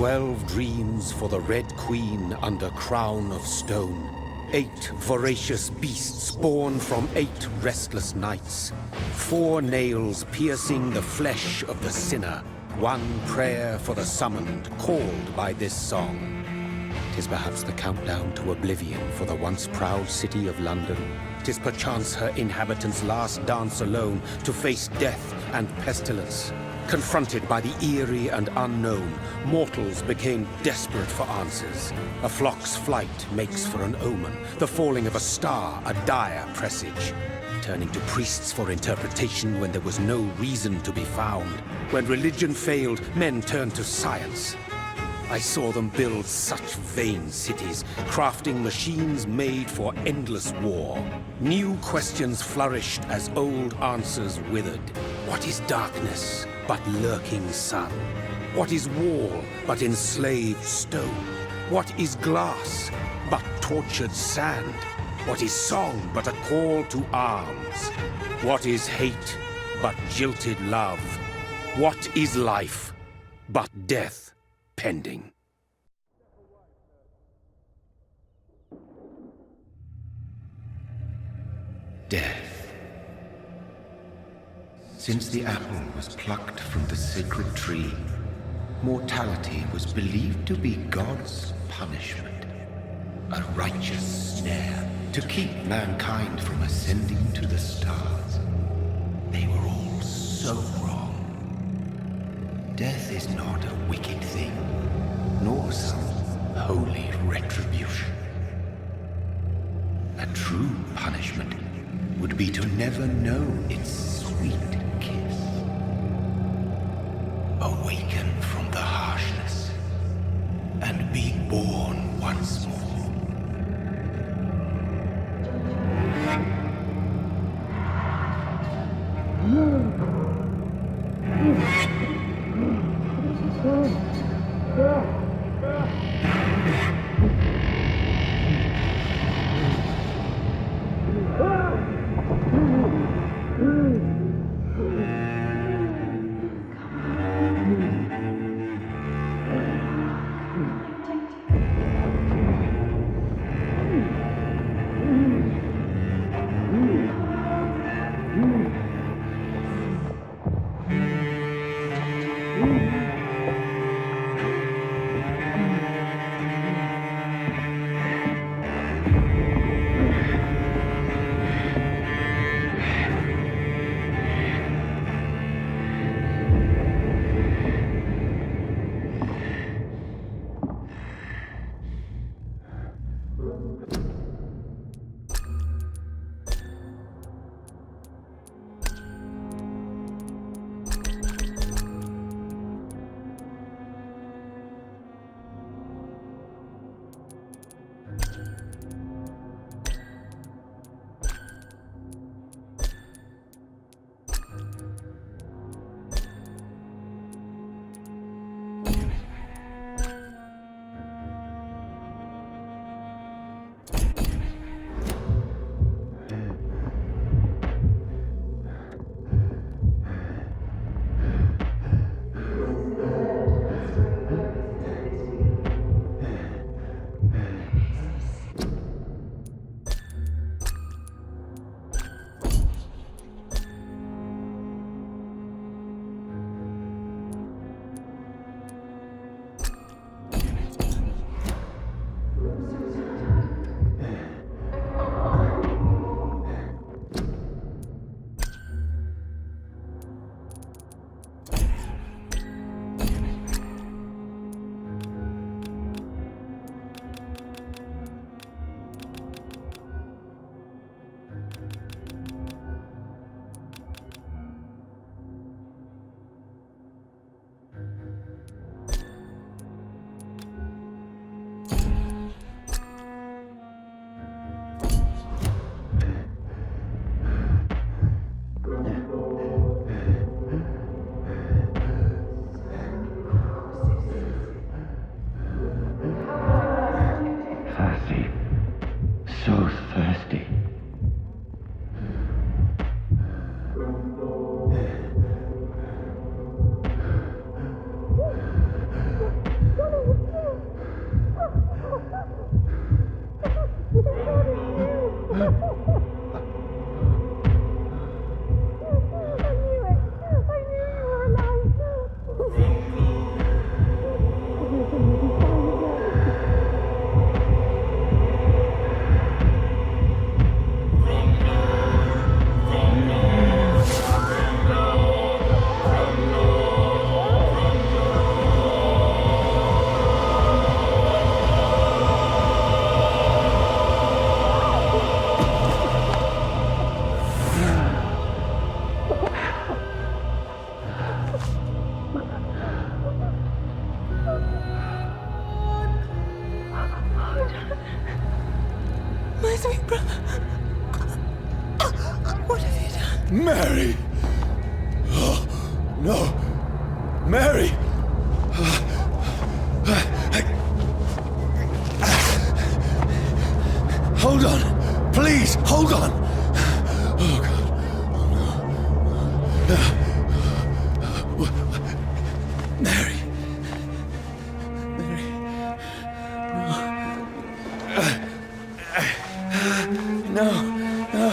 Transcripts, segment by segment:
12 dreams for the Red Queen under crown of stone. 8 voracious beasts born from 8 restless nights. 4 nails piercing the flesh of the sinner. 1 prayer for the summoned, called by this song. 'Tis perhaps the countdown to oblivion for the once proud city of London. 'Tis perchance her inhabitants' last dance alone to face death and pestilence. Confronted by the eerie and unknown, mortals became desperate for answers. A flock's flight makes for an omen, the falling of a star a dire presage. Turning to priests for interpretation when there was no reason to be found. When religion failed, men turned to science. I saw them build such vain cities, crafting machines made for endless war. New questions flourished as old answers withered. What is darkness but lurking sun? What is wall but enslaved stone? What is glass but tortured sand? What is song but a call to arms? What is hate but jilted love? What is life but death pending? Death. Since the apple was plucked from the sacred tree, mortality was believed to be God's punishment, a righteous snare to keep mankind from ascending to the stars. They were all so wrong. Death is not a wicked thing, nor some holy retribution. A true punishment would be to never know its sweet kiss. Awaken from the harshness and be born once more. My sweet brother. What have you done? Mary! Oh, no! Mary! Hold on! Please, hold on! Oh, God. Oh, no. Mary. Mary. No. No.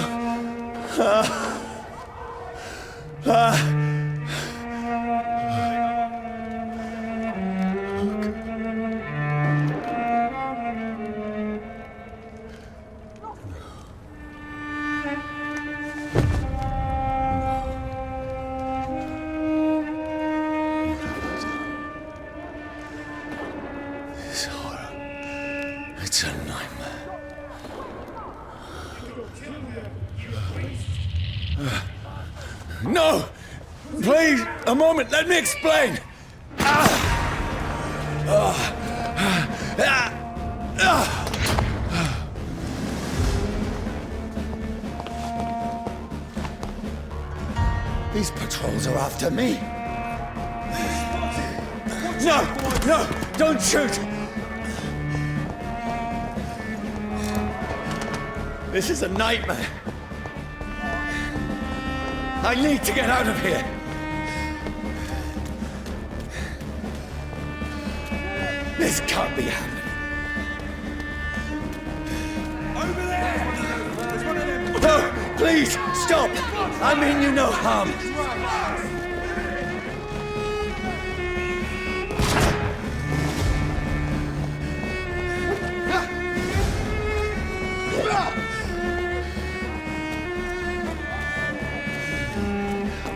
This horror. It's a nightmare. No! Please, a moment, let me explain! These patrols are after me. No! No! Don't shoot! This is a nightmare. I need to get out of here. This can't be happening. Over there! There's one of them. No, please, stop! I mean you no harm.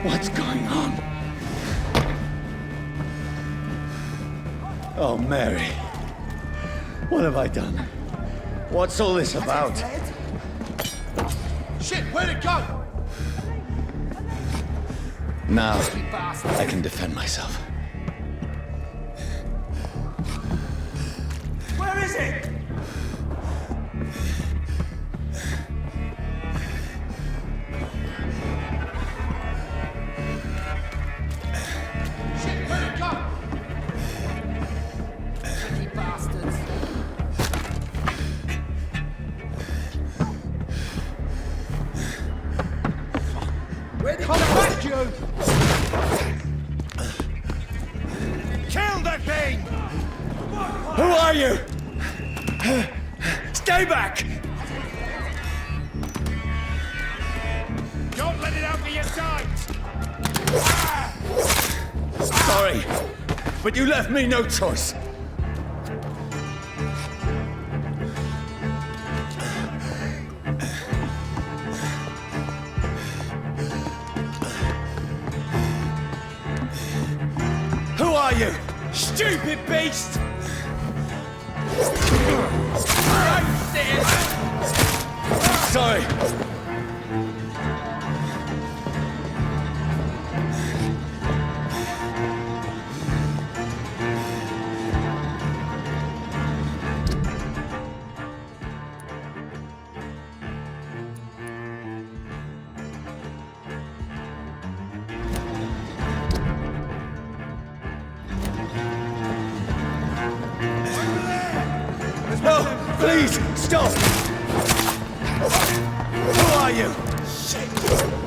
What's going on? Oh, Mary. What have I done? What's all this about? Shit, where'd it go? Now, I can defend myself. Where is it? Shit, where'd it go? You bastards. Where'd it go? Back, you! Kill the thing! Who are you? Stay back! Don't let it out of your sight! Sorry, but you left me no choice. Who are you? Stupid beast! Sorry. No, please, stop! Who are you? Shit!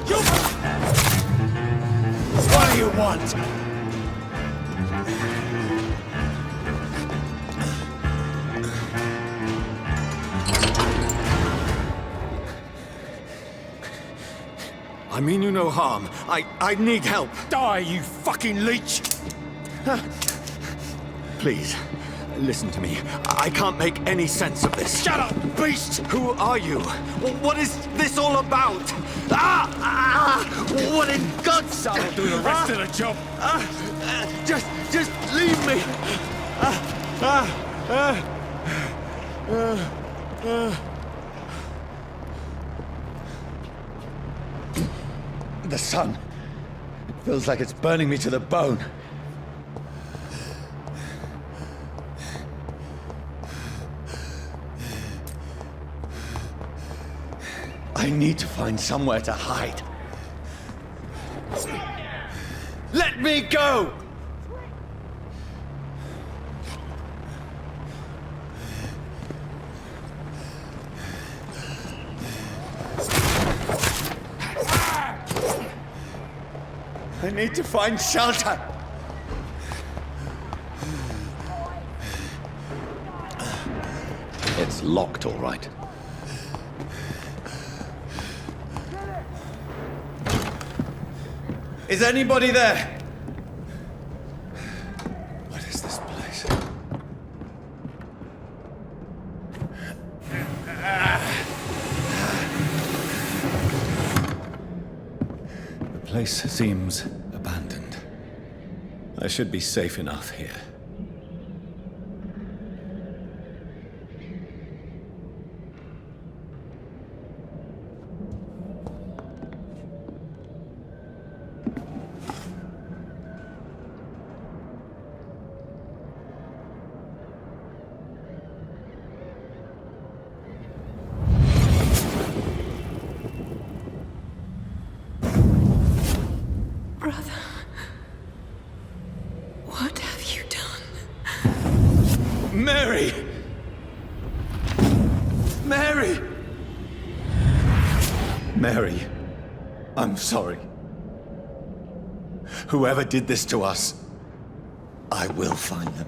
You! What do you want? I mean you no harm. I need help. Die, you fucking leech! Please, listen to me. I can't make any sense of this. Shut up, beast! Who are you? What is this all about? What in God's... I'll do the rest of the job. Just leave me. The sun. It feels like it's burning me to the bone. I need to find somewhere to hide. Let me go! I need to find shelter. It's locked, all right. Is anybody there? What is this place? The place seems abandoned. I should be safe enough here. Brother, what have you done? Mary! Mary! Mary, I'm sorry. Whoever did this to us, I will find them.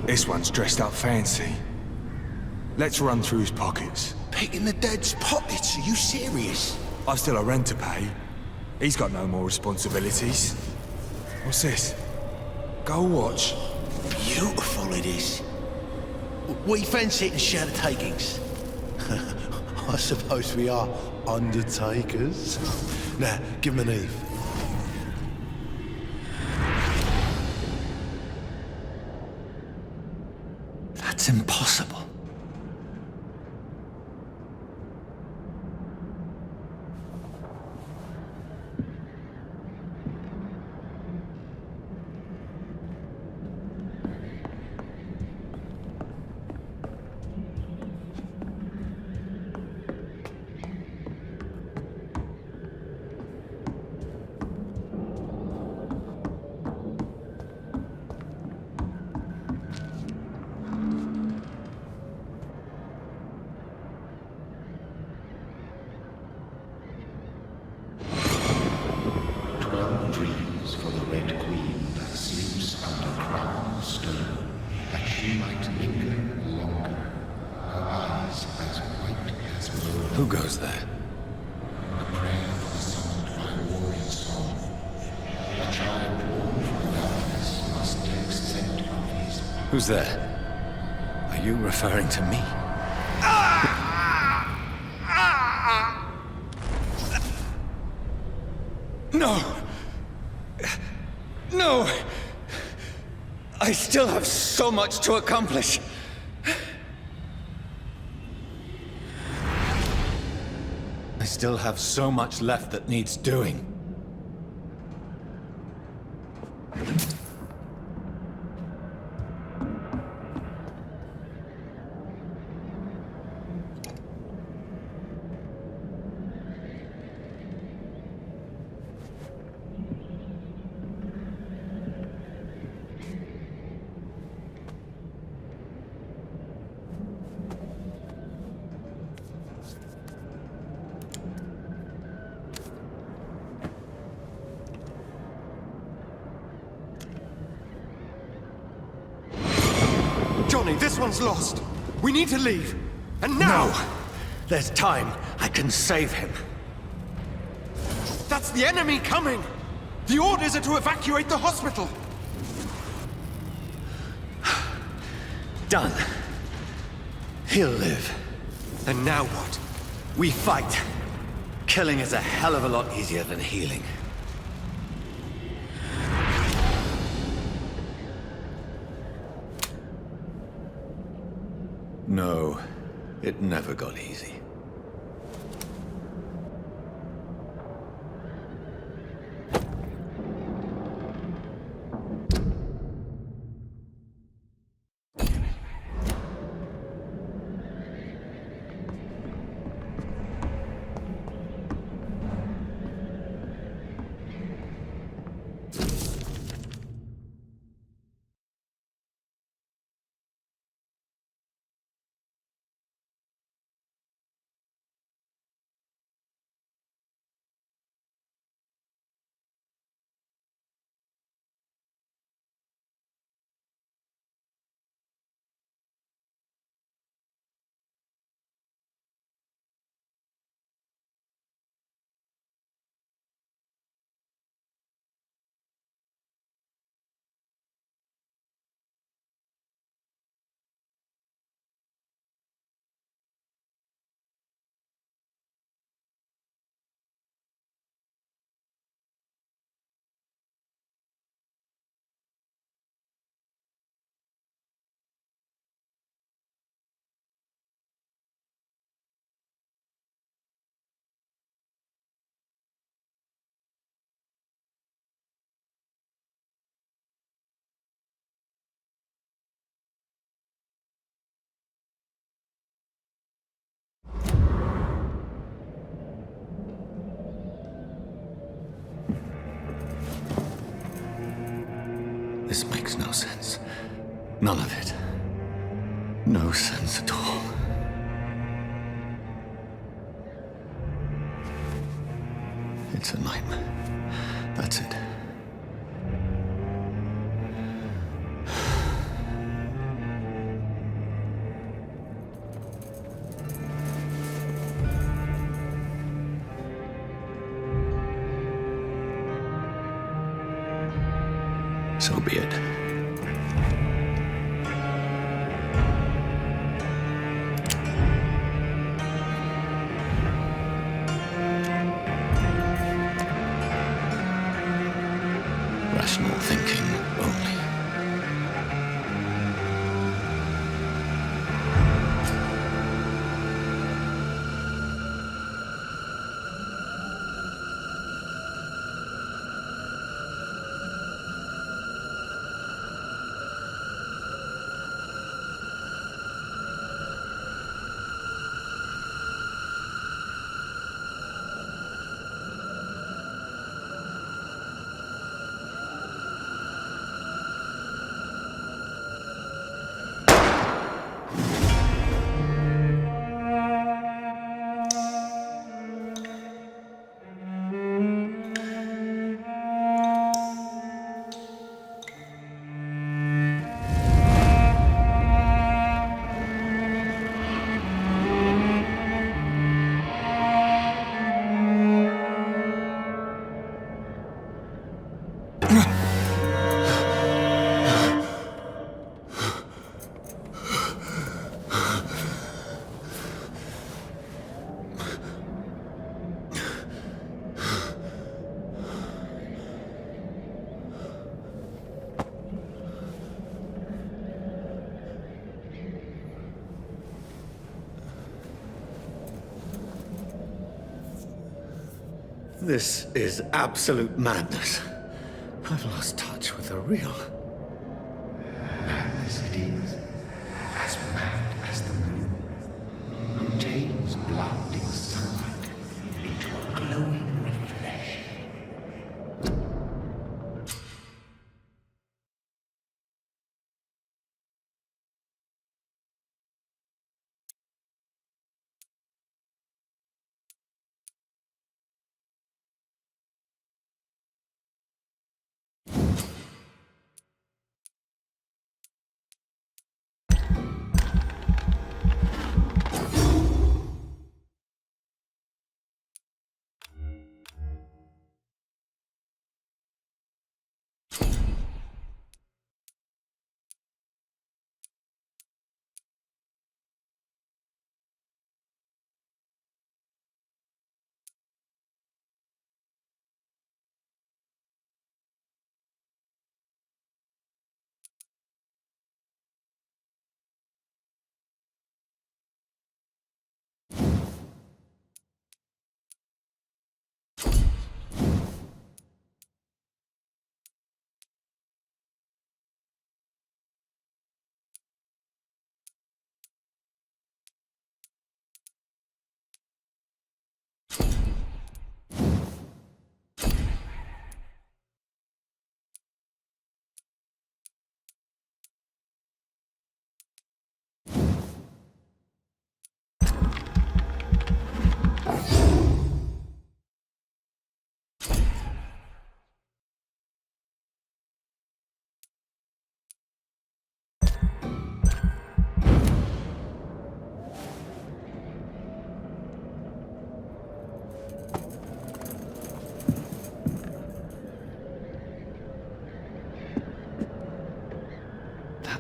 This one's dressed up fancy. Let's run through his pockets. Picking the dead's pockets? Are you serious? I've still a rent to pay. He's got no more responsibilities. What's this? Gold watch. Beautiful it is. We fancy it and share the takings. I suppose we are undertakers. Now, give him an Eve. That's impossible. Dreams for the Red Queen that sleeps under crown of stone, that she might linger longer, her eyes as white as wool. Who goes there? Who's there? Are you referring to me? No! No! I still have so much to accomplish. I still have so much left that needs doing. Johnny, this one's lost. We need to leave. And now! No! There's time. I can save him. That's the enemy coming! The orders are to evacuate the hospital! Done. He'll live. And now what? We fight. Killing is a hell of a lot easier than healing. No, it never got easy. This makes no sense. None of it. No sense at all. It's a nightmare. That's it. So be it. Rational thinking only. This is absolute madness. I've lost touch with the real. Madness it is, as mad as the moon, who takes blinding sunlight into a glowing reflection.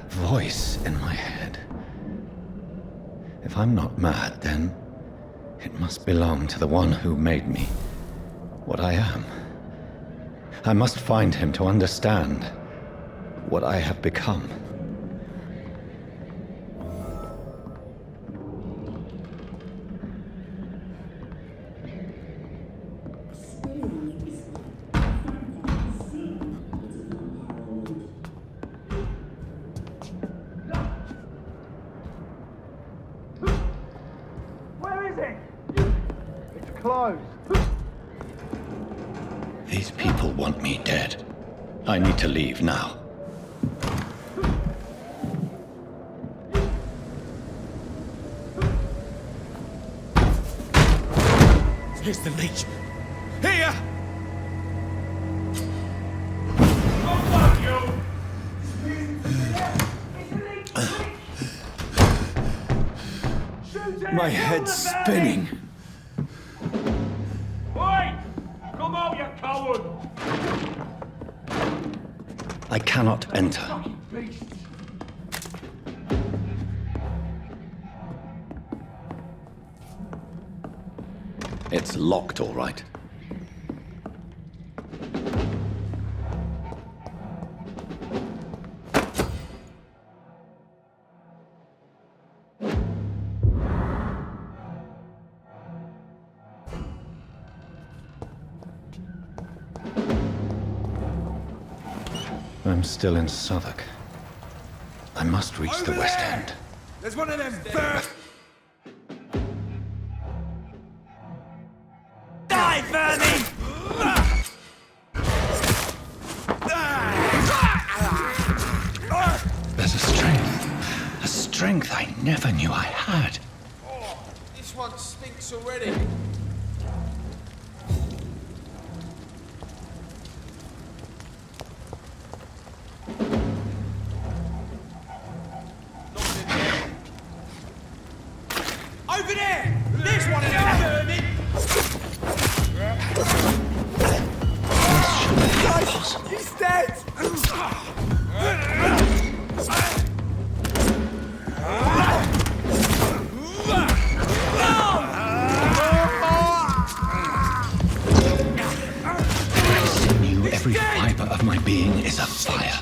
Voice in my head. If I'm not mad, then it must belong to the one who made me what I am. I must find him to understand what I have become. These people want me dead. I need to leave now. Here's the leech. Here! My head's spinning. Come out, you coward! I cannot enter. It's locked, all right. I'm still in Southwark. I must reach the West End. There's one of them birds! Die, vermin! There's a strength I never knew I had. Oh, this one stinks already. Over there! There's one of them vermin! He's dead! Every fiber of my being is afire.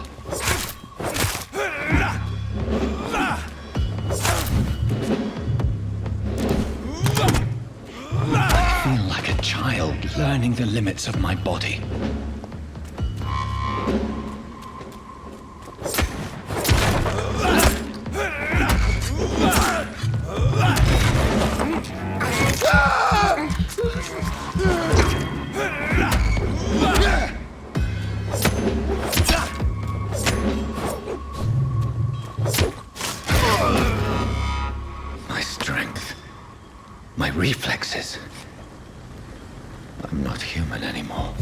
child learning the limits of my body. My strength, my reflexes. I'm not human anymore.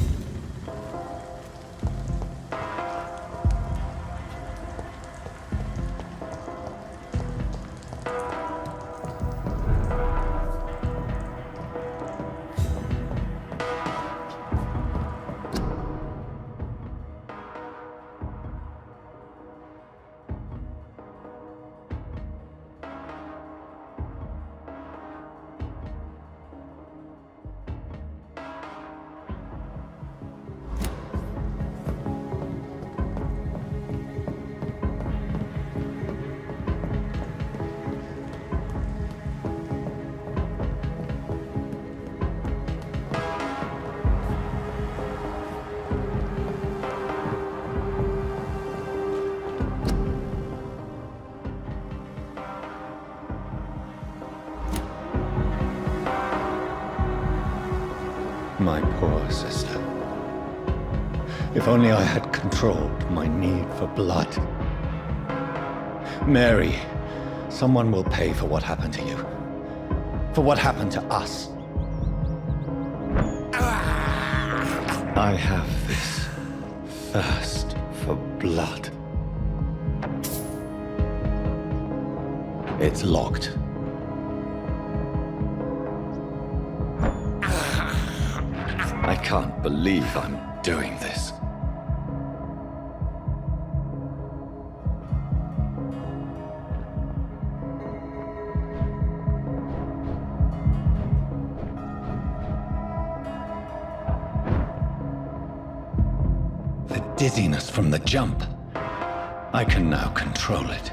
My poor sister. If only I had controlled my need for blood. Mary, someone will pay for what happened to you. For what happened to us. I have this thirst for blood. It's locked. I can't believe I'm doing this. The dizziness from the jump. I can now control it.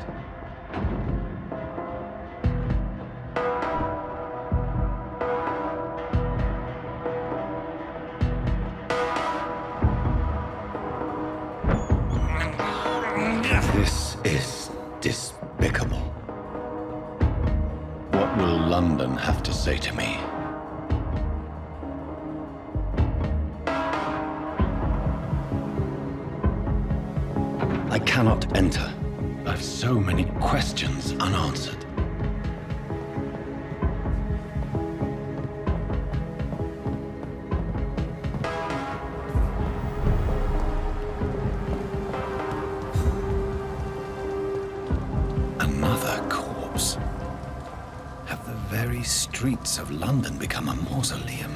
This is despicable. What will London have to say to me? I cannot enter. I've so many questions unanswered. Another corpse. Have the very streets of London become a mausoleum?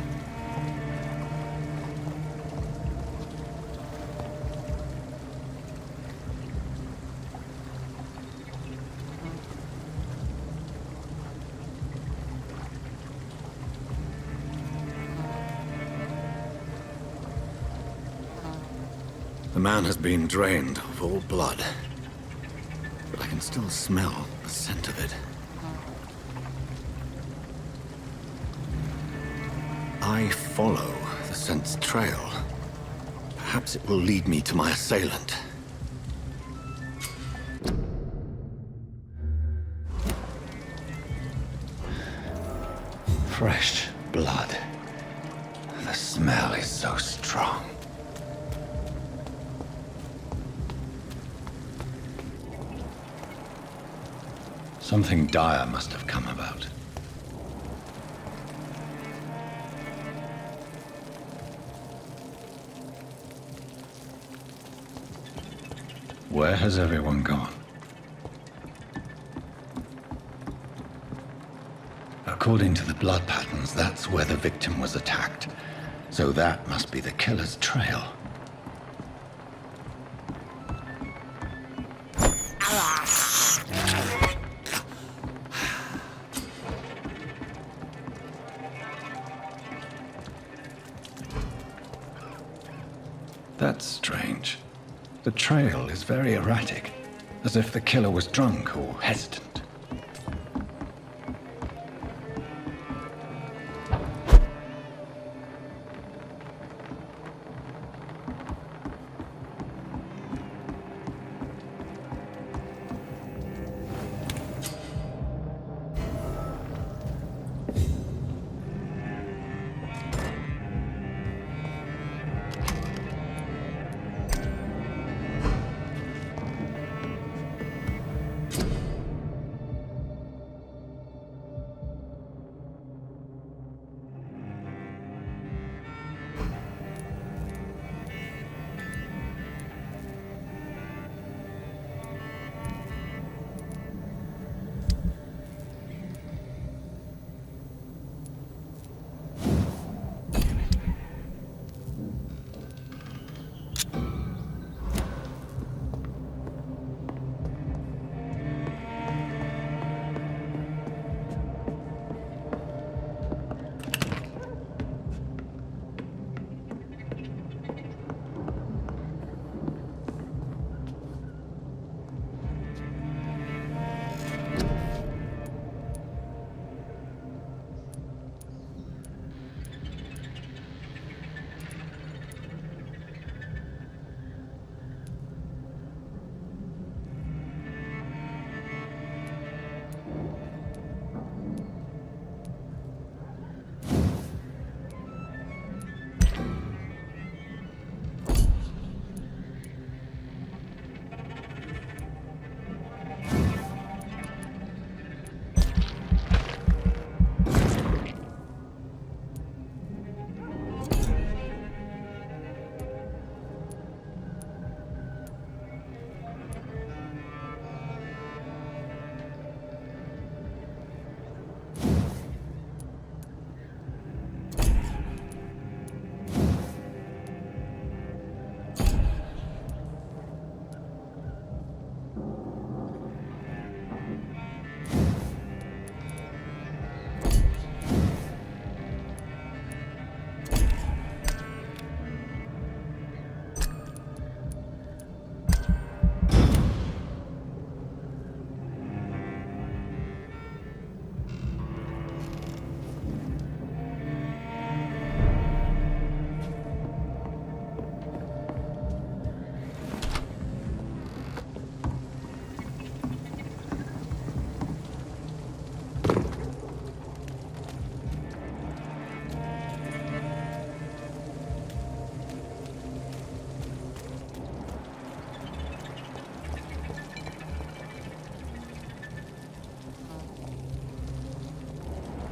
The man has been drained of all blood, but I can still smell the scent of it. I follow the scent's trail. Perhaps it will lead me to my assailant. Fresh blood. The smell is so strong. Something dire must have come about. Where has everyone gone? According to the blood patterns, that's where the victim was attacked. So that must be the killer's trail. That's strange. The trail is very erratic, as if the killer was drunk or hesitant.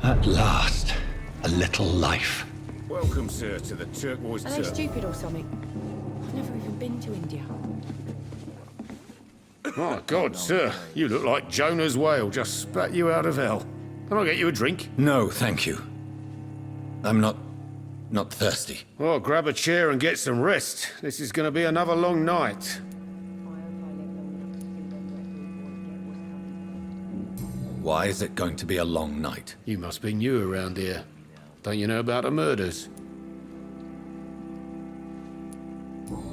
At last, a little life. Welcome, sir, to the Turquoise Are they Turtle. stupid or something? I've never even been to India. My God, sir, you look like Jonah's whale just spat you out of hell. Can I get you a drink? No, thank you. I'm not thirsty. Well, grab a chair and get some rest. This is going to be another long night. Why is it going to be a long night? You must be new around here. Don't you know about the murders?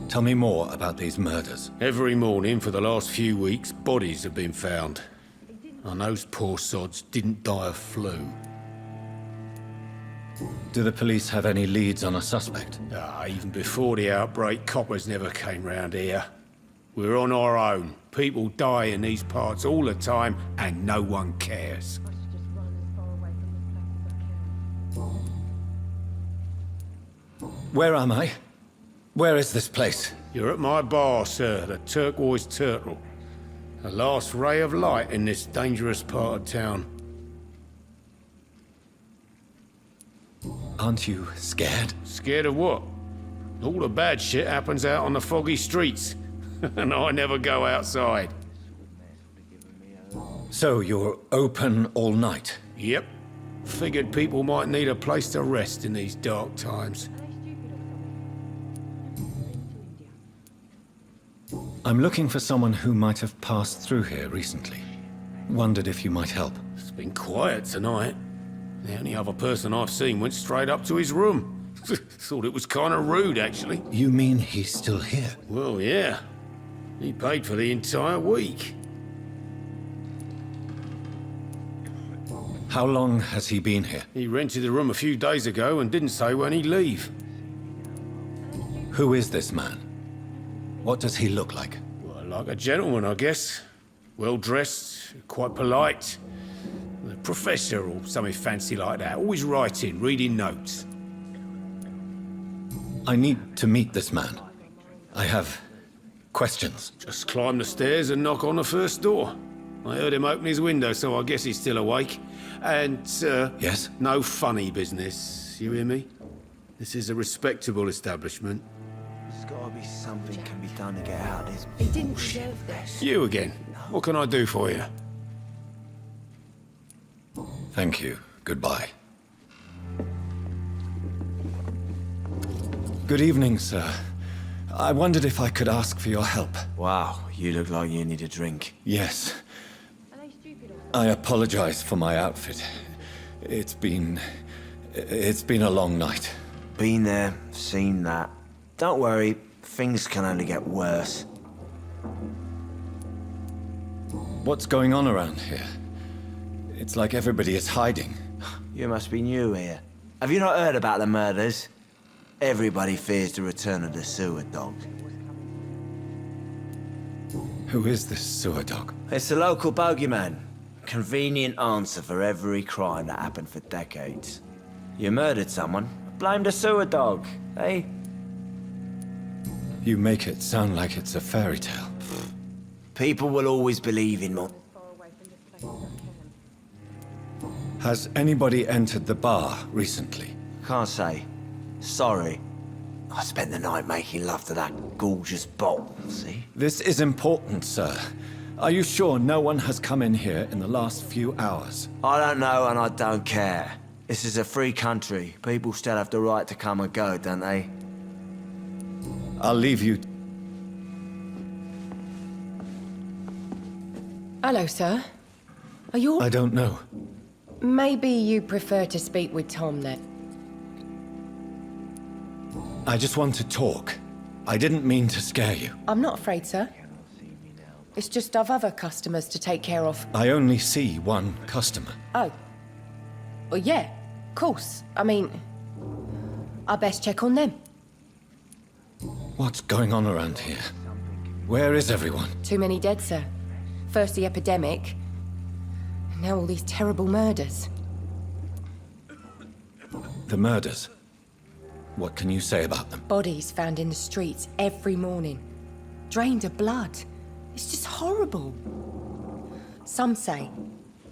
Tell me more about these murders. Every morning for the last few weeks, bodies have been found. And those poor sods didn't die of flu. Do the police have any leads on a suspect? Even before the outbreak, coppers never came round here. We're on our own. People die in these parts all the time, and no one cares. Where am I? Where is this place? You're at my bar, sir, the Turquoise Turtle. The last ray of light in this dangerous part of town. Aren't you scared? Scared of what? All the bad shit happens out on the foggy streets. And I never go outside. So you're open all night? Yep. Figured people might need a place to rest in these dark times. I'm looking for someone who might have passed through here recently. Wondered if you might help. It's been quiet tonight. The only other person I've seen went straight up to his room. Thought it was kind of rude, actually. You mean he's still here? Well, yeah. He paid for the entire week. How long has he been here? He rented the room a few days ago and didn't say when he'd leave. Who is this man? What does he look like? Well, like a gentleman, I guess. Well-dressed, quite polite. A professor or something fancy like that. Always writing, reading notes. I need to meet this man. I have questions. Just climb the stairs and knock on the first door. I heard him open his window, so I guess he's still awake. And, Yes? no funny business. You hear me? This is a respectable establishment. There's gotta be something can be done to get out of this. He didn't deserve this. You again. What can I do for you? Thank you. Goodbye. Good evening, sir. I wondered if I could ask for your help. Wow, you look like you need a drink. Yes. I apologize for my outfit. It's been a long night. Been there, seen that. Don't worry, things can only get worse. What's going on around here? It's like everybody is hiding. You must be new here. Have you not heard about the murders? Everybody fears the return of the sewer dog. Who is this sewer dog? It's the local bogeyman. Convenient answer for every crime that happened for decades. You murdered someone, blame the sewer dog, eh? You make it sound like it's a fairy tale. People will always believe in more. Has anybody entered the bar recently? Can't say. Sorry. I spent the night making love to that gorgeous bottle, see? This is important, sir. Are you sure no one has come in here in the last few hours? I don't know and I don't care. This is a free country. People still have the right to come and go, don't they? I'll leave you. Hello, sir. Are you all... I don't know. Maybe you prefer to speak with Tom then. I just want to talk. I didn't mean to scare you. I'm not afraid, sir. It's just I've other customers to take care of. I only see one customer. Oh. Well, yeah, of course. I mean, I best check on them. What's going on around here? Where is everyone? Too many dead, sir. First the epidemic, and now all these terrible murders. The murders. What can you say about them? Bodies found in the streets every morning. Drained of blood. It's just horrible. Some say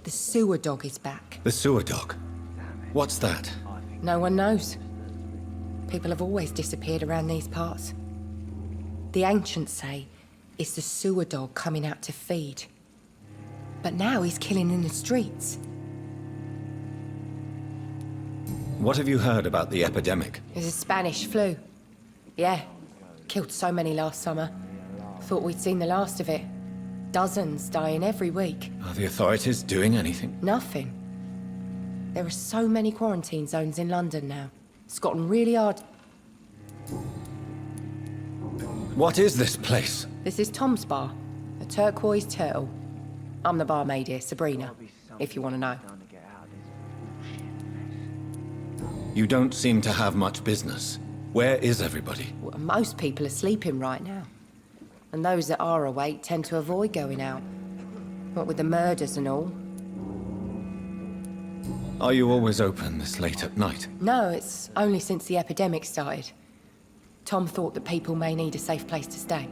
the sewer dog is back. The sewer dog? What's that? No one knows. People have always disappeared around these parts. The ancients say it's the sewer dog coming out to feed. But now he's killing in the streets. What have you heard about the epidemic? There's a Spanish flu. Yeah, killed so many last summer. Thought we'd seen the last of it. Dozens dying every week. Are the authorities doing anything? Nothing. There are so many quarantine zones in London now. It's gotten really hard. What is this place? This is Tom's bar, a turquoise turtle. I'm the barmaid here, Sabrina, if you want to know. You don't seem to have much business. Where is everybody? Well, most people are sleeping right now. And those that are awake tend to avoid going out. What with the murders and all. Are you always open this late at night? No, it's only since the epidemic started. Tom thought that people may need a safe place to stay.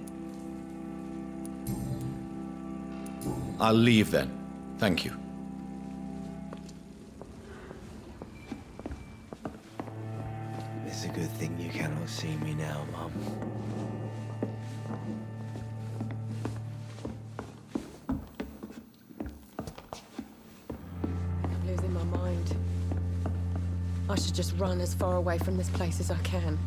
I'll leave then. Thank you. It's a good thing you cannot see me now, Mum. I'm losing my mind. I should just run as far away from this place as I can.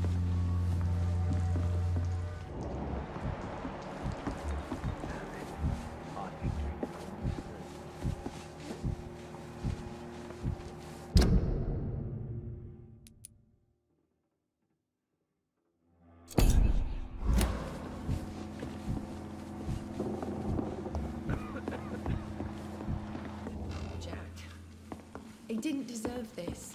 He didn't deserve this.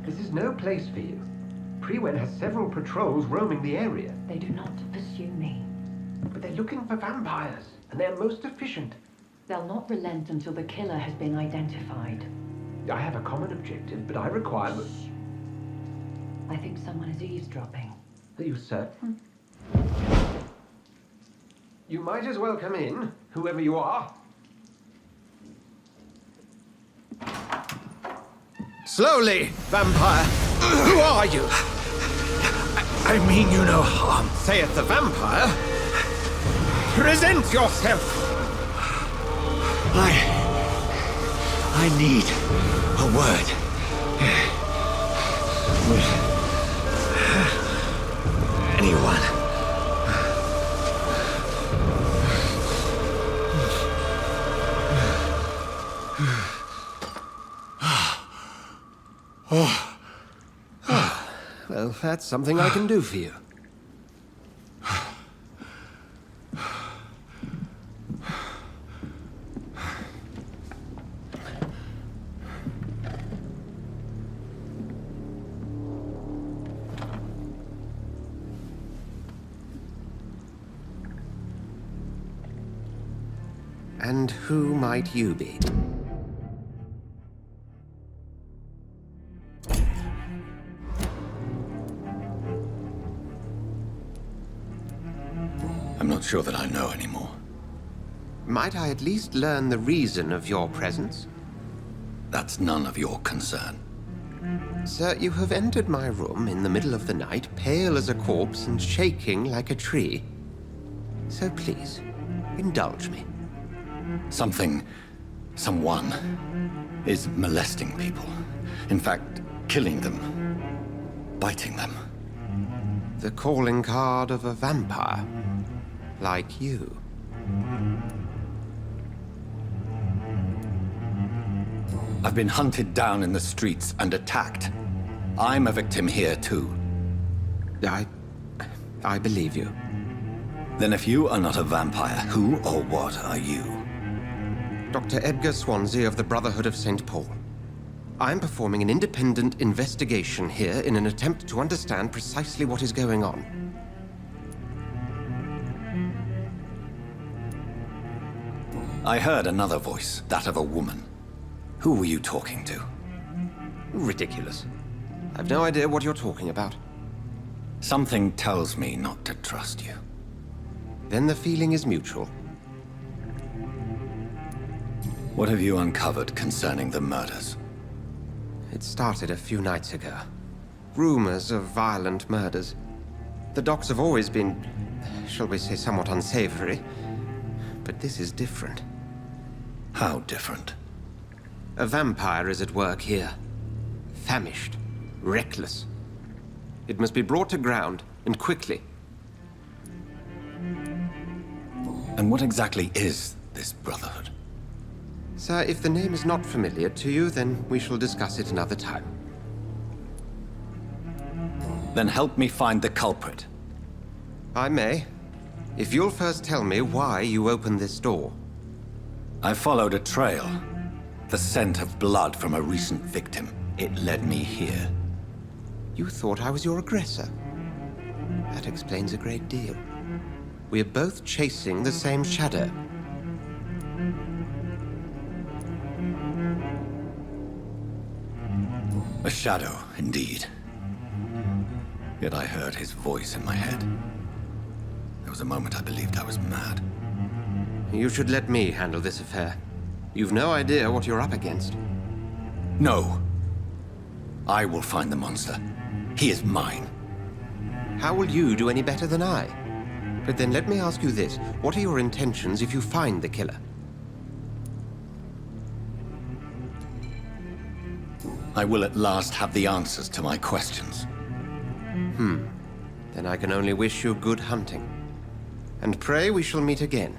This is no place for you. Prewen has several patrols roaming the area. They do not pursue me. But they're looking for vampires, and they're most efficient. They'll not relent until the killer has been identified. I have a common objective, but I require... I think someone is eavesdropping. Are you certain? You might as well come in, whoever you are. Slowly, vampire! Who are you? I mean you no harm. Saith the vampire. Present yourself! I need a word. With anyone. Well, that's something I can do for you. And who might you be? I'm not sure that I know anymore. Might I at least learn the reason of your presence? That's none of your concern. Sir, you have entered my room in the middle of the night, pale as a corpse and shaking like a tree. So please, indulge me. Someone is molesting people. In fact, killing them, biting them. The calling card of a vampire. Like you. I've been hunted down in the streets and attacked. I'm a victim here too. I believe you. Then if you are not a vampire, who or what are you? Dr. Edgar Swansea of the Brotherhood of St. Paul. I'm performing an independent investigation here in an attempt to understand precisely what is going on. I heard another voice, that of a woman. Who were you talking to? Ridiculous. I've no idea what you're talking about. Something tells me not to trust you. Then the feeling is mutual. What have you uncovered concerning the murders? It started a few nights ago. Rumors of violent murders. The docks have always been, shall we say, somewhat unsavory. But this is different. How different? A vampire is at work here. Famished. Reckless. It must be brought to ground, and quickly. And what exactly is this Brotherhood? Sir, if the name is not familiar to you, then we shall discuss it another time. Then help me find the culprit. I may. If you'll first tell me why you opened this door. I followed a trail. The scent of blood from a recent victim. It led me here. You thought I was your aggressor. That explains a great deal. We are both chasing the same shadow. A shadow, indeed. Yet I heard his voice in my head. There was a moment I believed I was mad. You should let me handle this affair. You've no idea what you're up against. No. I will find the monster. He is mine. How will you do any better than I? But then let me ask you this. What are your intentions if you find the killer? I will at last have the answers to my questions. Then I can only wish you good hunting. And pray we shall meet again.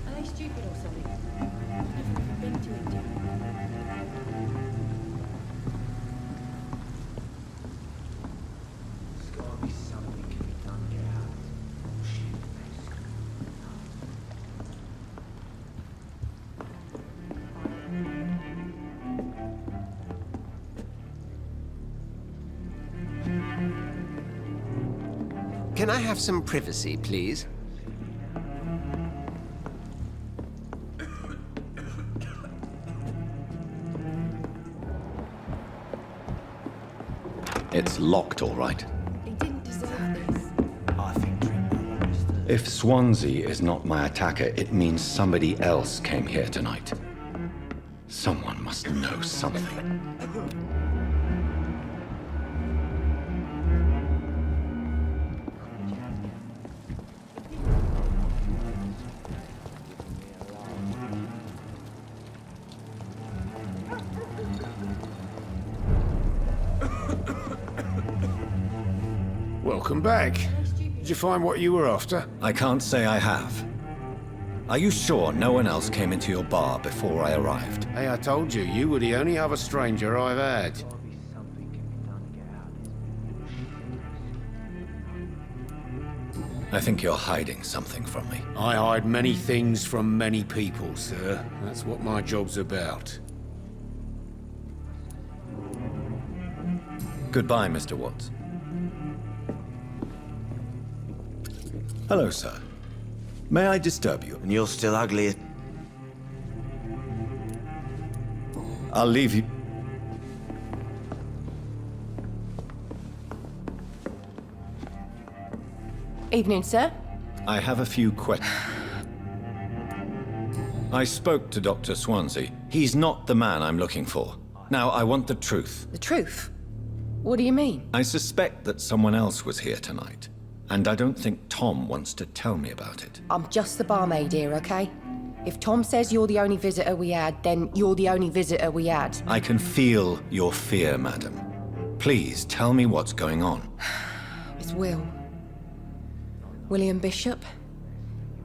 Are they stupid or something? I've never even been to India. There's gotta be something can be done to get out of this bullshit mess. Can I have some privacy, please? It's locked, all right. He didn't deserve this. I think Trimble understood. If Swansea is not my attacker, it means somebody else came here tonight. Someone must know something. Welcome back. Did you find what you were after? I can't say I have. Are you sure no one else came into your bar before I arrived? Hey, I told you, you were the only other stranger I've had. Gotta be something can be done to get out of this bullshit. I think you're hiding something from me. I hide many things from many people, sir. That's what my job's about. Goodbye, Mr. Watts. Hello, sir. May I disturb you? And you're still ugly. I'll leave you. Evening, sir. I have a few questions. I spoke to Dr. Swansea. He's not the man I'm looking for. Now, I want the truth. The truth? What do you mean? I suspect that someone else was here tonight, and I don't think Tom wants to tell me about it. I'm just the barmaid here, okay? If Tom says you're the only visitor we had, then you're the only visitor we had. I can feel your fear, madam. Please, tell me what's going on. It's Will. William Bishop.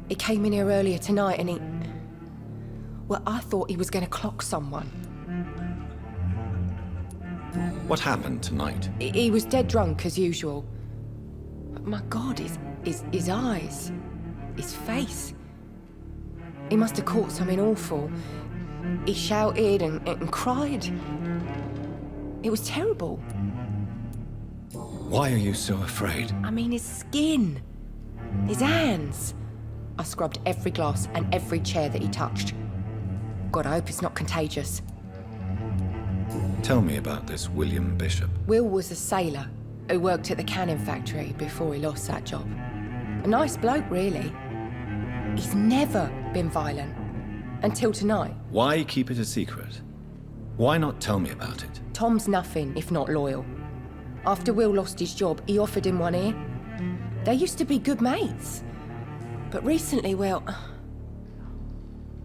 He came in here earlier tonight and he... Well, I thought he was going to clock someone. What happened tonight? He was dead drunk, as usual. But my God, his eyes, his face. He must have caught something awful. He shouted and cried. It was terrible. Why are you so afraid? I mean, his skin, his hands. I scrubbed every glass and every chair that he touched. God, I hope it's not contagious. Tell me about this William Bishop. Will was a sailor who worked at the cannon factory before he lost that job. A nice bloke, really. He's never been violent. Until tonight. Why keep it a secret? Why not tell me about it? Tom's nothing if not loyal. After Will lost his job, he offered him one ear. They used to be good mates. But recently, well...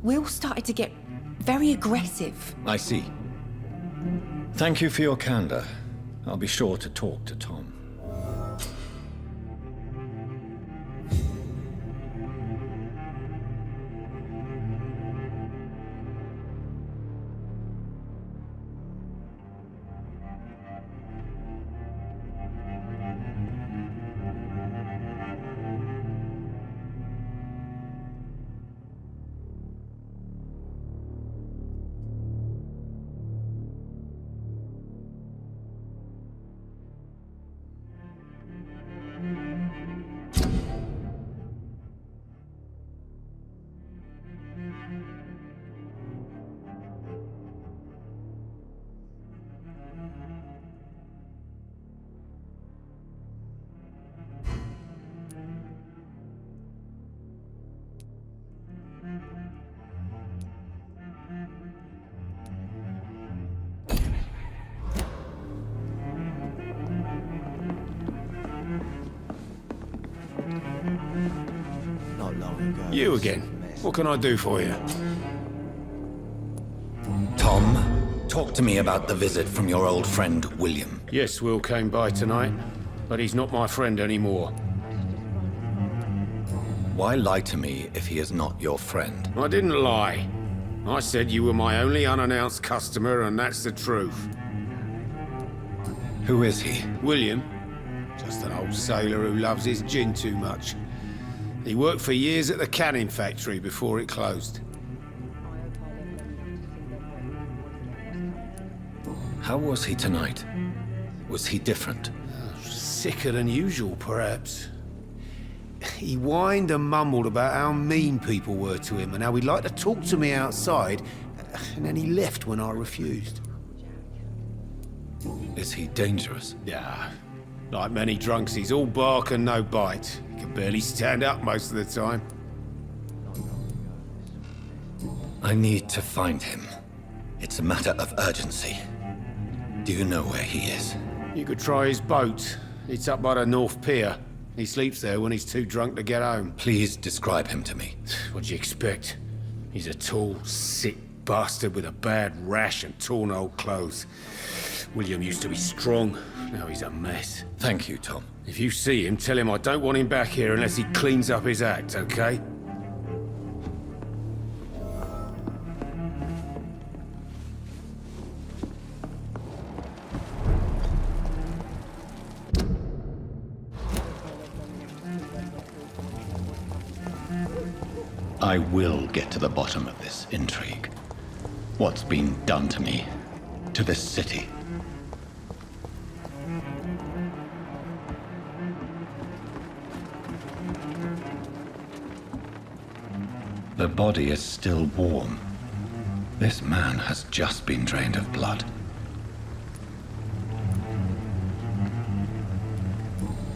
Will started to get very aggressive. I see. Thank you for your candor. I'll be sure to talk to Tom. Not long ago. You again. What can I do for you? Tom, talk to me about the visit from your old friend, William. Yes, Will came by tonight, but he's not my friend anymore. Why lie to me if he is not your friend? I didn't lie. I said you were my only unannounced customer, and that's the truth. Who is he? William. Just an old sailor who loves his gin too much. He worked for years at the cannon factory before it closed. How was he tonight? Was he different? Sicker than usual, perhaps. He whined and mumbled about how mean people were to him and how he'd like to talk to me outside, and then he left when I refused. Is he dangerous? Yeah. Like many drunks, he's all bark and no bite. He can barely stand up most of the time. I need to find him. It's a matter of urgency. Do you know where he is? You could try his boat. It's up by the North Pier. He sleeps there when he's too drunk to get home. Please describe him to me. What'd you expect? He's a tall, sick bastard with a bad rash and torn old clothes. William used to be strong. Now he's a mess. Thank you, Tom. If you see him, tell him I don't want him back here unless he cleans up his act, okay? I will get to the bottom of this intrigue. What's been done to me, to this city. The body is still warm. This man has just been drained of blood.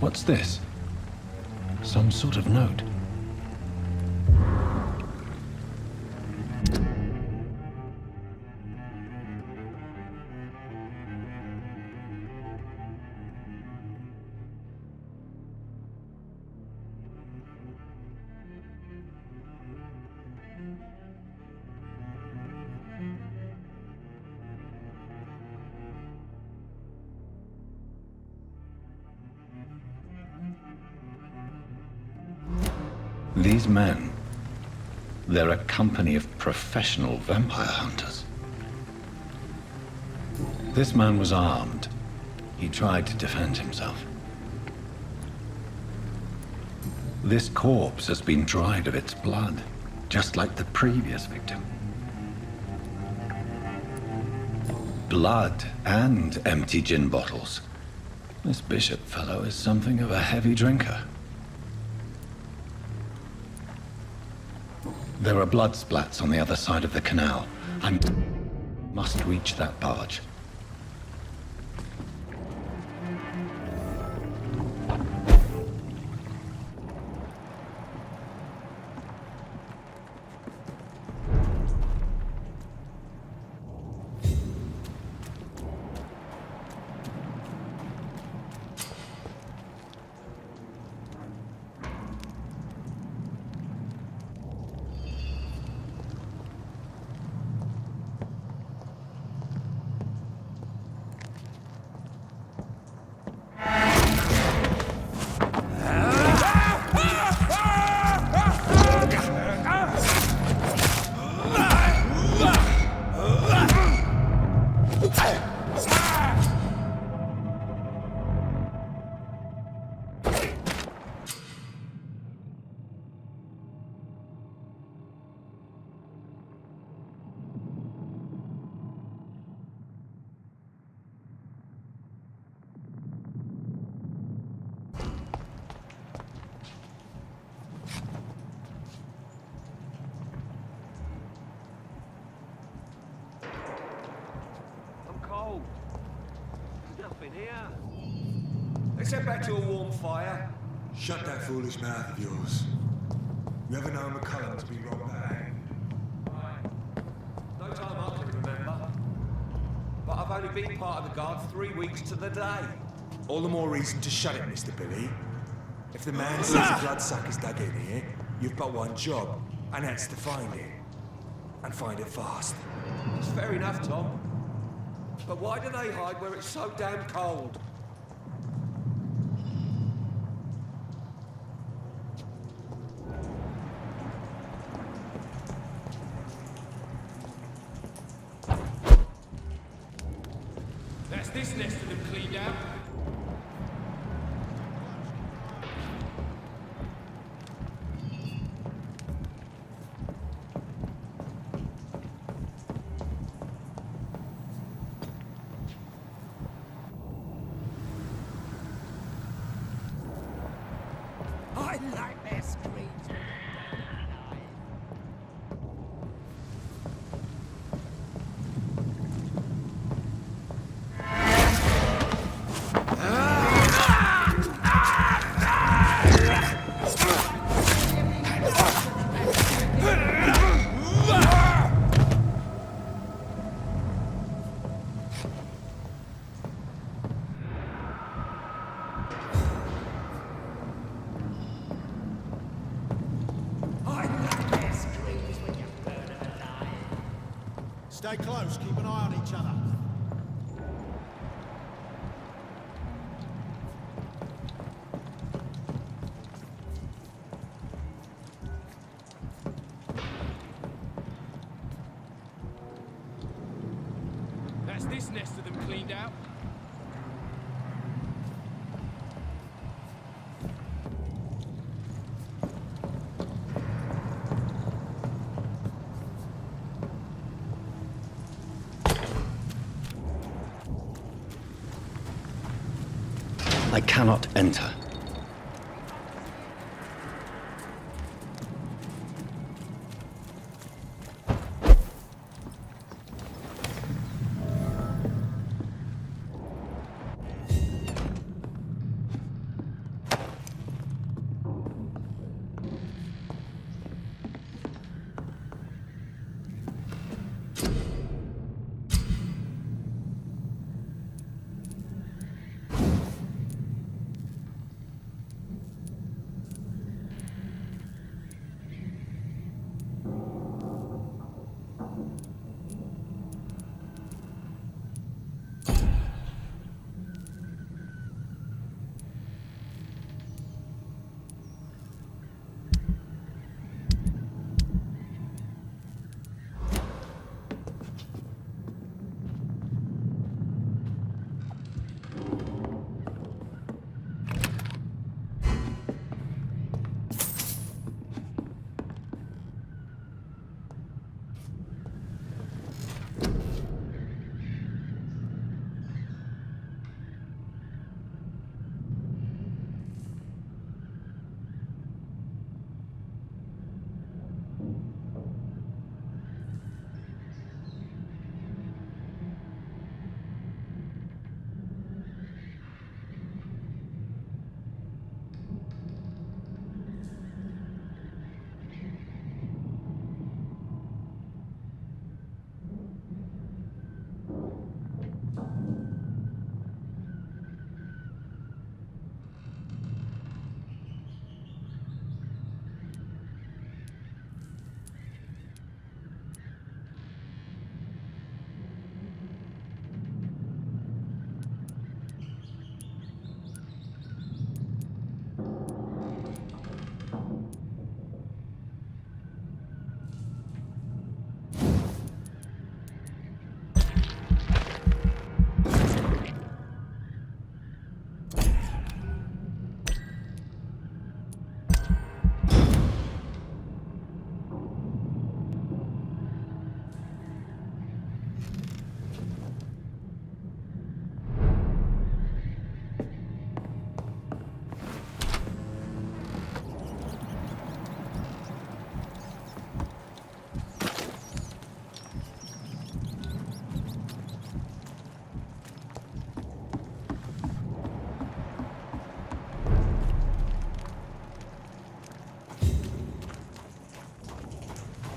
What's this? Some sort of note. These men, they're a company of professional vampire hunters. This man was armed. He tried to defend himself. This corpse has been dried of its blood, just like the previous victim. Blood and empty gin bottles. This Bishop fellow is something of a heavy drinker. There are blood splats on the other side of the canal. I must reach that barge. Let's head back to a warm fire. Shut that foolish mouth of yours. You ever know McCullum to be wrong there? No time I can remember. But I've only been part of the guard 3 weeks to the day. All the more reason to shut it, Mr. Billy. If the man says a bloodsucker's dug in here, you've got one job, and that's to find it. And find it fast. It's fair enough, Tom. But why do they hide where it's so damn cold? That's this nest of them cleaned out. I like their screams. Stay close, keep an eye on each other. That's this nest of them cleaned out. I cannot enter.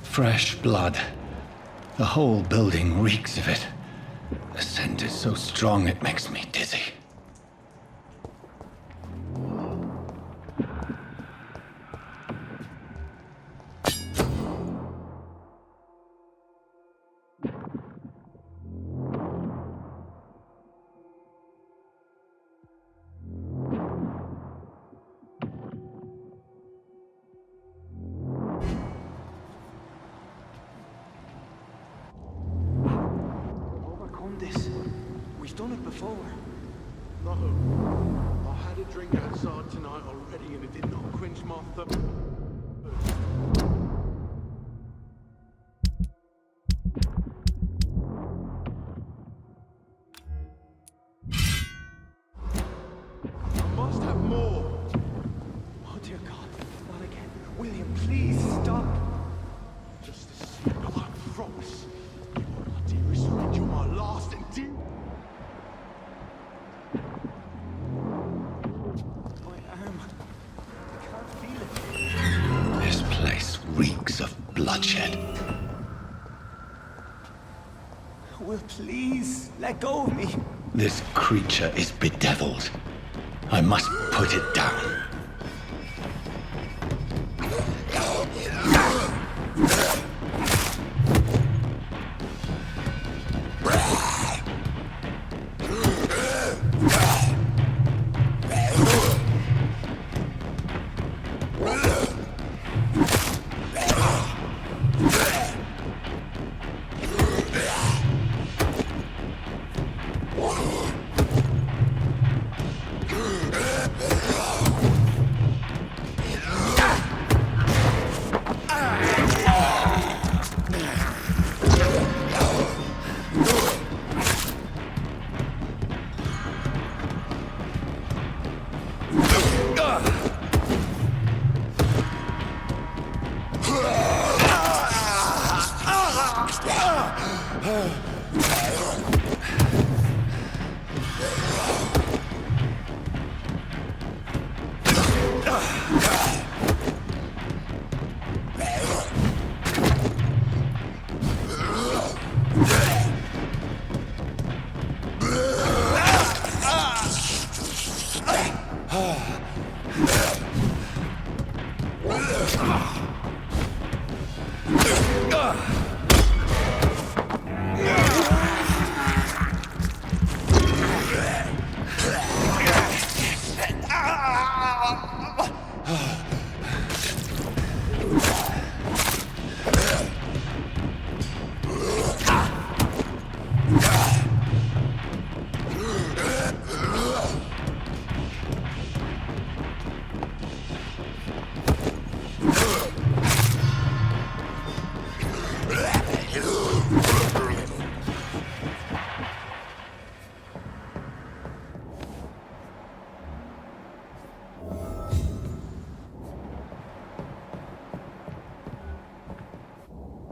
Fresh blood. The whole building reeks of it. The scent is so strong it makes me dizzy. We've done it before. No. I had a drink outside tonight already and it did not quench my thirst. I must have more. Oh dear God, not again. William, please stop. Just a secret, I promise. You are my dearest friend, you're my last and dear. This place reeks of bloodshed. Will, please, let go of me. This creature is bedeviled. I must put it down.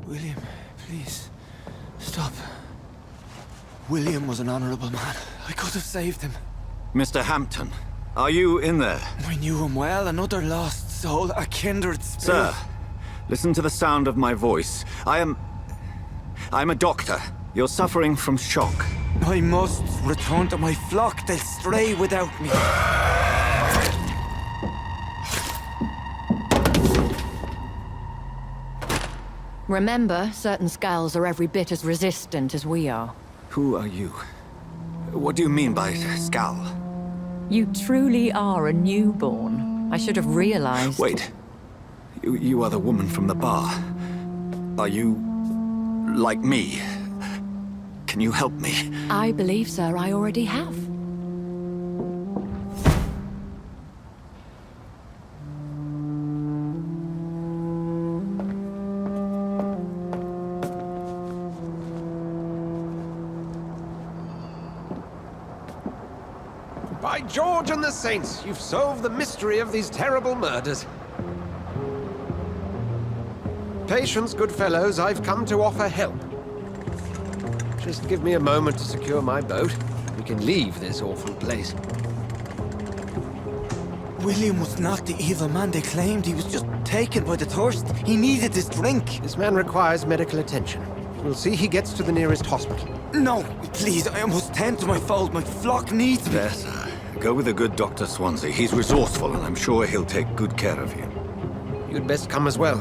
William, please, stop. William was an honorable man. I could have saved him. Mr. Hampton, are you in there? I knew him well, another lost soul, a kindred spirit. Sir, listen to the sound of my voice. I'm a doctor. You're suffering from shock. I must return to my flock. They'll stray without me. Remember, certain skulls are every bit as resistant as we are. Who are you? What do you mean by skull? You truly are a newborn. I should have realized. Wait. You are the woman from the bar. Are you like me? Can you help me? I believe, sir, I already have. By George and the Saints, you've solved the mystery of these terrible murders. Patience, good fellows, I've come to offer help. Just give me a moment to secure my boat. We can leave this awful place. William was not the evil man they claimed. He was just taken by the thirst. He needed this drink. This man requires medical attention. We'll see he gets to the nearest hospital. No, please, I must tend to my fold. My flock needs me. There, sir. Go with a good Dr. Swansea. He's resourceful, and I'm sure he'll take good care of you. You'd best come as well.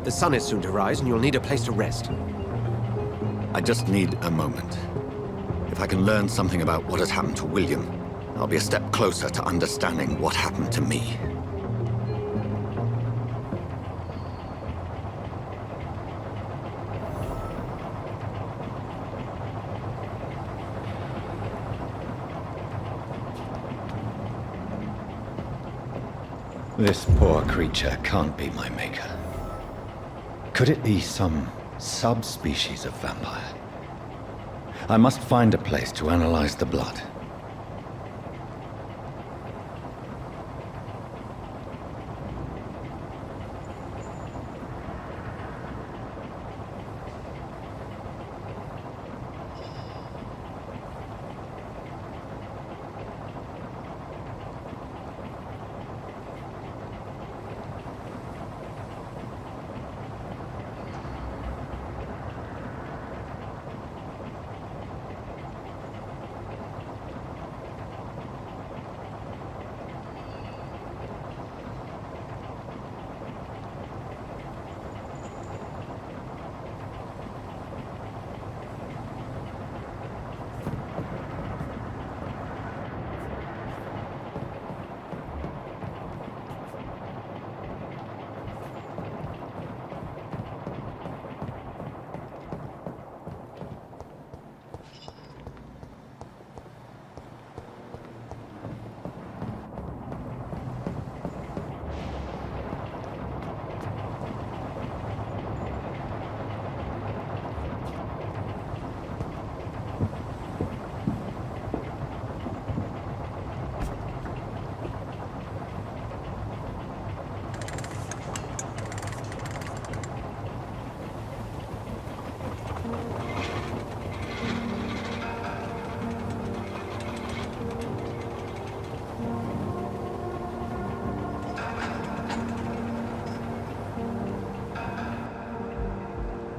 The sun is soon to rise, and you'll need a place to rest. I just need a moment. If I can learn something about what has happened to William, I'll be a step closer to understanding what happened to me. This poor creature can't be my maker. Could it be some subspecies of vampire? I must find a place to analyze the blood.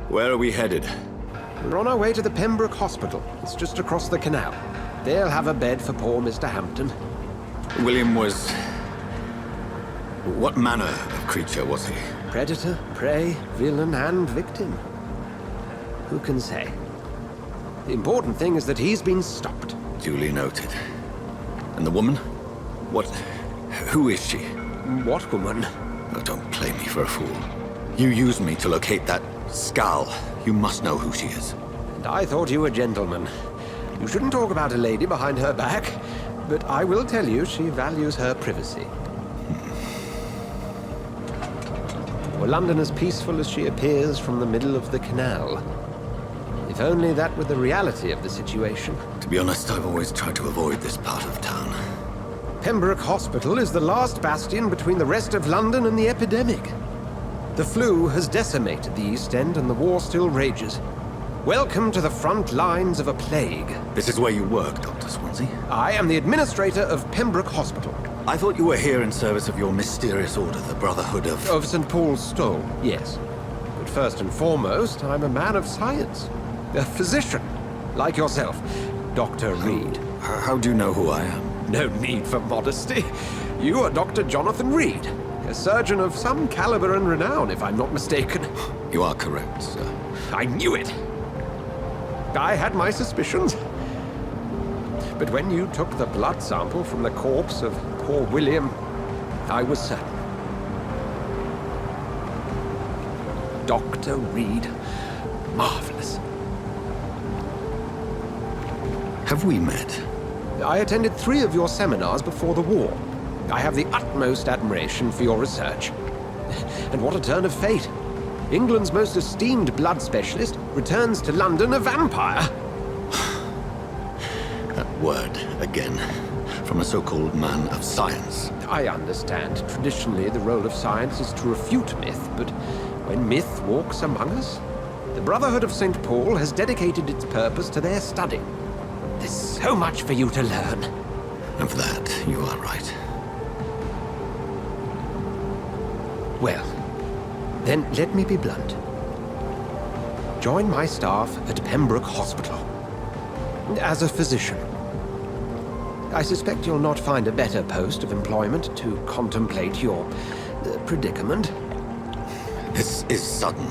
Where are we headed? We're on our way to the Pembroke Hospital. It's just across the canal. They'll have a bed for poor Mr. Hampton. William was... what manner of creature was he? Predator, prey, villain, and victim. Who can say? The important thing is that he's been stopped. Duly noted. And the woman? What... who is she? What woman? Oh, don't play me for a fool. You used me to locate that skull. You must know who she is. And I thought you a gentleman. You shouldn't talk about a lady behind her back, but I will tell you she values her privacy. Were London as peaceful as she appears from the middle of the canal? If only that were the reality of the situation. To be honest, I've always tried to avoid this part of town. Pembroke Hospital is the last bastion between the rest of London and the epidemic. The flu has decimated the East End and the war still rages. Welcome to the front lines of a plague. This is where you work, Dr. Swansea? I am the administrator of Pembroke Hospital. I thought you were here in service of your mysterious order, the Brotherhood of... Of St. Paul's Stole, yes. But first and foremost, I'm a man of science. A physician, like yourself, Dr. Reed. How do you know who I am? No need for modesty. You are Dr. Jonathan Reed, a surgeon of some caliber and renown, if I'm not mistaken. You are correct, sir. I knew it! I had my suspicions. But when you took the blood sample from the corpse of poor William, I was certain. Dr. Reed. Marvelous. Have we met? I attended 3 of your seminars before the war. I have the utmost admiration for your research. And what a turn of fate. England's most esteemed blood specialist returns to London a vampire. That word, again, from a so-called man of science. I understand. Traditionally, the role of science is to refute myth, but when myth walks among us, the Brotherhood of St. Paul has dedicated its purpose to their study. There's so much for you to learn. And for that, you are right. Well, then let me be blunt. Join my staff at Pembroke Hospital. As a physician. I suspect you'll not find a better post of employment to contemplate your predicament. This is sudden.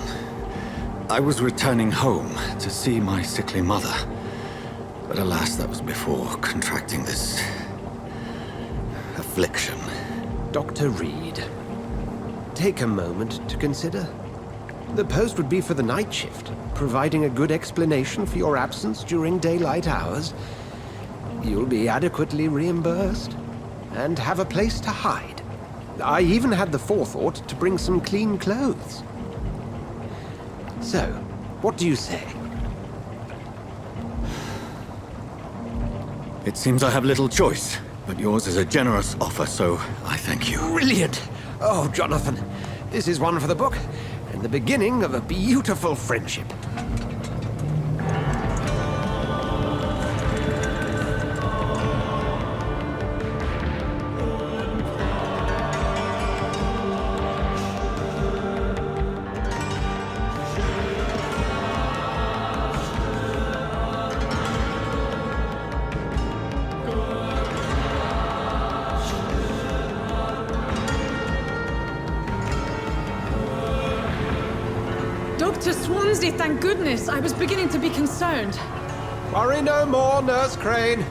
I was returning home to see my sickly mother. But alas, that was before contracting this affliction. Dr. Reed, take a moment to consider. The post would be for the night shift, providing a good explanation for your absence during daylight hours. You'll be adequately reimbursed, and have a place to hide. I even had the forethought to bring some clean clothes. So, what do you say? It seems I have little choice, but yours is a generous offer, so I thank you. Brilliant! Oh, Jonathan, this is one for the book, and the beginning of a beautiful friendship. Dr. Swansea, thank goodness. I was beginning to be concerned. Worry no more, Nurse Crane,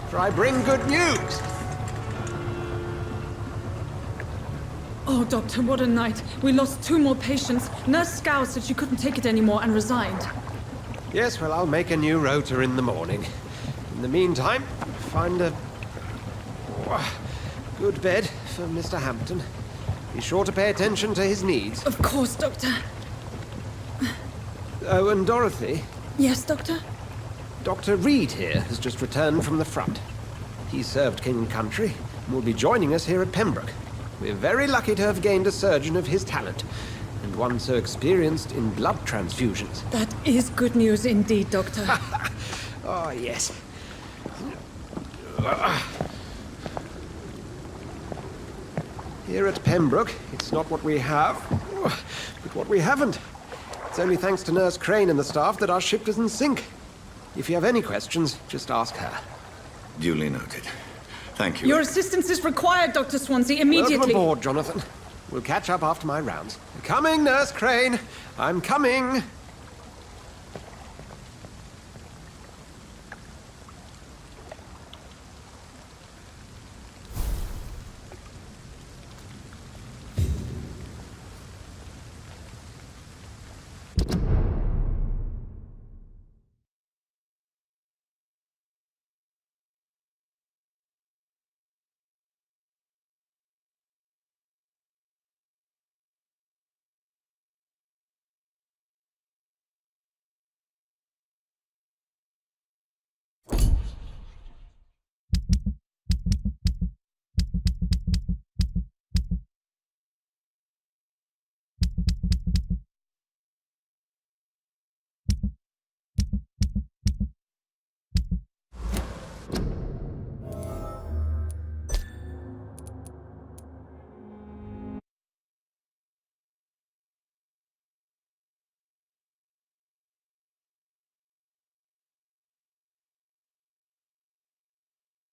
for I bring good news. Oh, Doctor, what a night. We lost 2 more patients. Nurse Scow said she couldn't take it anymore and resigned. Yes, well, I'll make a new rota in the morning. In the meantime, find a good bed for Mr. Hampton. Be sure to pay attention to his needs. Of course, Doctor. Oh, and Dorothy? Yes, Doctor? Dr. Reed here has just returned from the front. He served King and Country and will be joining us here at Pembroke. We're very lucky to have gained a surgeon of his talent, and one so experienced in blood transfusions. That is good news indeed, Doctor. Oh, yes. Here at Pembroke, it's not what we have, but what we haven't. It's only thanks to Nurse Crane and the staff that our ship doesn't sink. If you have any questions, just ask her. Duly noted. Thank you. Your assistance is required, Dr. Swansea, immediately. Welcome aboard, Jonathan. We'll catch up after my rounds. Coming, Nurse Crane. I'm coming.